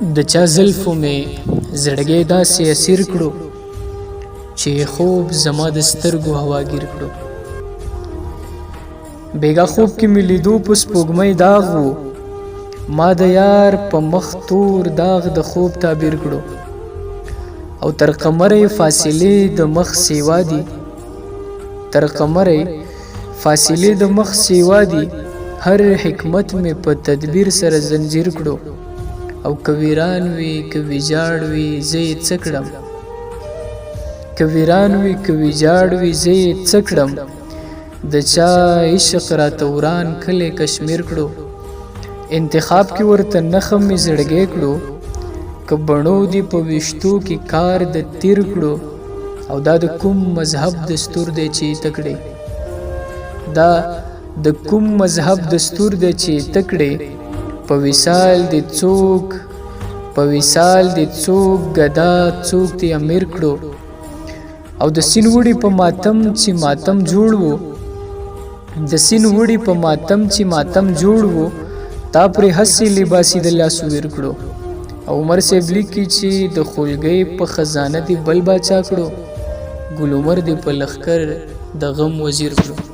د چا زلفو مې زړګی داسې اسیر کړو چې خوب زما د سترګو هواګیر کړو. بیګا خوب کې مې لیدو په سپوږمۍ داغ و، ما د یار په مخ تور داغ د خوب تعبیر کړو. او تر قمرې فاصلې د مخ سیوا دي، تر قمرې فاصلې د مخ سیوا دي، هر حکمت مې په تدبیر سره زنجیر کړو. او که ویران وي که ویجاړ وي زه یې څه کړم، که ویران وي که ویجاړ وي زه یې څه کړم. د چا عشق راته وران کلی کشمیر کړو. انتخاب کې ورته نخم مې زړګی کړو، که بڼو دي په ویشتو کې کار د تیر کړو. او دا د کوم مذهب دستور دی چې تکړې، دا د کوم مذهب دستور دی چې تکړې. په وصال دي څوک، په وصال دي څوک ګدا څوک دي امیر کړو. او د سین وړي په ماتم چې ماتم جوړ وو، د سین وړي په ماتم چې ماتم جوړ وو، تا پرې هسې لباسي د لاسو ویر کړو. او عمر صاحب لیکي چې د خولګۍ په خزانه دي بل باچا کړو، ګل عمر دي په لښکر د غم وزیر کړو.